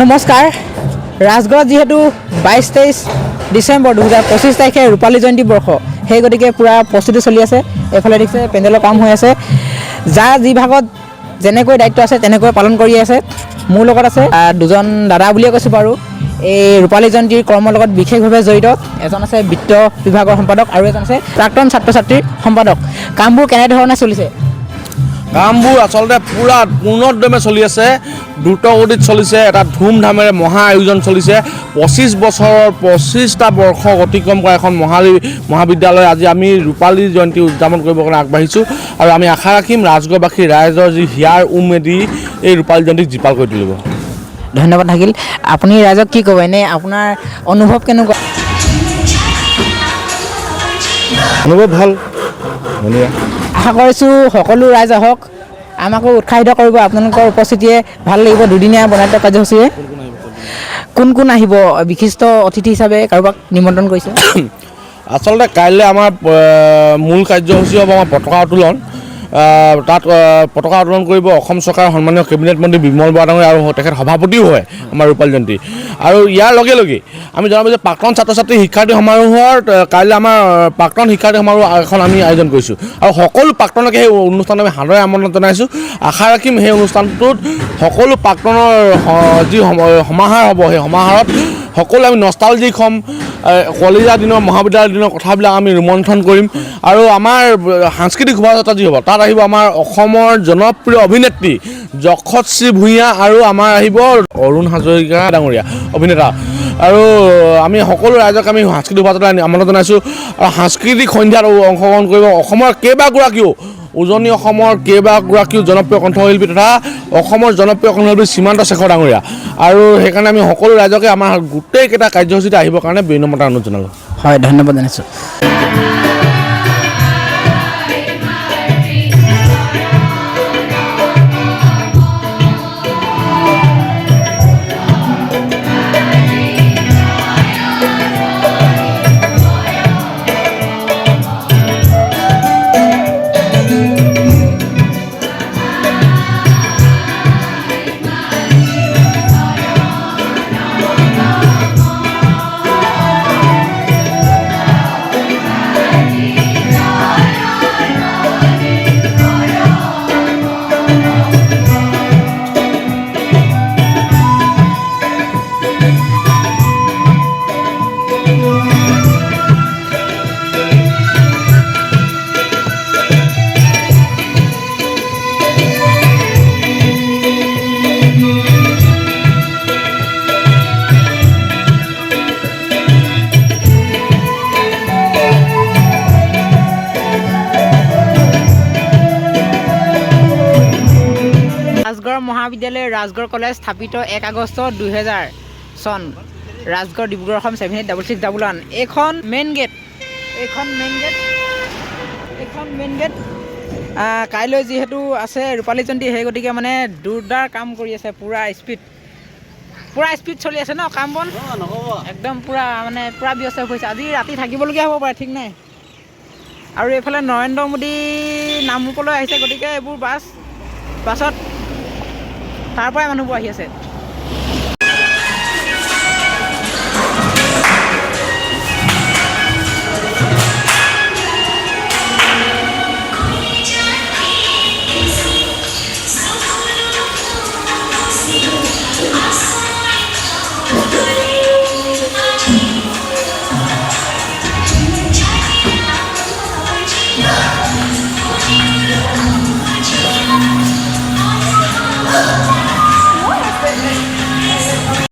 নমস্কাৰ ৰাজগড়ত যেহেতু 22-23 ডিচেম্বৰ 2025 তাৰিখে ৰূপালী জয়ন্তী বৰ্ষ সেই গতিকে পুৰা প্ৰস্তুতি চলি আছে। এফালে দেখিছে পেণ্ডেলৰ কাম হৈ আছে, যাৰ যি ভাগত যেনেকৈ দায়িত্ব আছে তেনেকৈ পালন কৰি আছে। মোৰ লগত আছে দুজন দাদা বুলিয়ে কৈছোঁ বাৰু। এই ৰূপালী জয়ন্তীৰ কৰ্মৰ লগত বিশেষভাৱে জড়িত এজন আছে বিত্ত বিভাগৰ সম্পাদক আৰু এজন আছে প্ৰাক্তন ছাত্ৰ ছাত্ৰীৰ সম্পাদক। কামবোৰ কেনেধৰণে চলিছে? কামবোৰ আচলতে পূৰা পূৰ্ণোদ্যমে চলি আছে, দ্ৰুতগতিত চলিছে। এটা ধুমধামেৰে মহা আয়োজন চলিছে। 25 বছৰৰ 25টা বৰ্ষ অতিক্ৰম কৰা এখন মহাবিদ্যালয় আজি আমি ৰূপালী জয়ন্তী উদযাপন কৰিবৰ কাৰণে আগবাঢ়িছোঁ আৰু আমি আশা ৰাখিম ৰাজগড়বাসী ৰাইজৰ যি হিয়াৰ উমেদি এই ৰূপালী জয়ন্তীক জীপাল কৰি তুলিব। ধন্যবাদ থাকিল। আপুনি ৰাইজক কি ক'ব, এনে আপোনাৰ অনুভৱ কেনেকুৱা? অনুভৱ ভাল, ধুনীয়া। আশা কৰিছোঁ সকলো ৰাইজ আহক, আমাকো উৎসাহিত কৰিব। আপোনালোকৰ উপস্থিতিয়ে ভাল লাগিব। দুদিনীয়া বৰ্ণাঢ্য কাৰ্যসূচীৰে কোন কোন আহিব? বিশিষ্ট অতিথি হিচাপে কাৰোবাক নিমন্ত্ৰণ কৰিছে? আচলতে কাইলৈ আমাৰ মূল কাৰ্যসূচী হ'ব আমাৰ পতাকা উত্তোলন। তাত পতাকা উত্তোলন কৰিব অসম চৰকাৰৰ সন্মানীয় কেবিনেট মন্ত্ৰী বিমল বৰা ডাঙৰীয়া আৰু তেখেত সভাপতিও হয় আমাৰ ৰূপালী জয়ন্তী। আৰু ইয়াৰ লগে লগে আমি জনাব যে প্ৰাক্তন ছাত্ৰ ছাত্ৰী শিক্ষাৰ্থী সমাৰোহৰ কাইলৈ আমাৰ প্ৰাক্তন শিক্ষাৰ্থী সমাৰোহ এখন আমি আয়োজন কৰিছোঁ আৰু সকলো প্ৰাক্তনকে সেই অনুষ্ঠানত আমি সাদৰে আমন্ত্ৰণ জনাইছোঁ। আশা ৰাখিম সেই অনুষ্ঠানটোত সকলো প্ৰাক্তনৰ যি সমাহাৰ হ'ব সেই সমাহাৰত সকলো আমি নষ্টালজিক হ'ম। কলেজীয়া দিনৰ মহাবিদ্যালয়ৰ দিনৰ কথাবিলাক আমি ৰোমন্থন কৰিম আৰু আমাৰ সাংস্কৃতিক শোভাযাত্ৰা যি হ'ব তাত আহিব আমাৰ অসমৰ জনপ্ৰিয় অভিনেত্ৰী যশস্বী ভূঞা আৰু আমাৰ আহিব অৰুণ হাজৰিকা ডাঙৰীয়া অভিনেতা। আৰু আমি সকলো ৰাইজক আমি সাংস্কৃতিক শোভাযাত্ৰা আমন্ত্ৰণ জনাইছোঁ আৰু সাংস্কৃতিক সন্ধ্যাত অংশগ্ৰহণ কৰিব অসমৰ কেইবাগৰাকীও উজনি অসমৰ কেইবাগৰাকীও জনপ্ৰিয় কণ্ঠশিল্পী তথা অসমৰ জনপ্ৰিয় কণ্ঠশিল্পী সীমান্ত শেখৰ ডাঙৰীয়া। আৰু সেইকাৰণে আমি সকলো ৰাইজকে আমাৰ গোটেইকেইটা কাৰ্যসূচীতে আহিবৰ কাৰণে বিনম্ৰতা অনুৰোধ জনালোঁ। হয়, ধন্যবাদ জনাইছোঁ। ৰাজগড় মহাবিদ্যালয় ৰাজগড় কলেজ স্থাপিত 1 আগষ্ট 2000 চন। ৰাজগড় ডিব্ৰুগড় অসম 786611। এইখন মেইন গেট। কাইলৈ যিহেতু আছে ৰূপালী জয়ন্তী সেই গতিকে মানে জোৰদাৰ কাম কৰি আছে। পুৰা স্পীড চলি আছে ন কাম বন, একদম পুৰা ব্যস্ত হৈছে। আজি ৰাতি থাকিবলগীয়া হ'ব পাৰে, ঠিক নাই। আৰু এইফালে নৰেন্দ্ৰ মোদী নামৰূপলৈ আহিছে, গতিকে এইবোৰ বাছত তাৰ পৰাই মানুহবোৰ আহি আছে।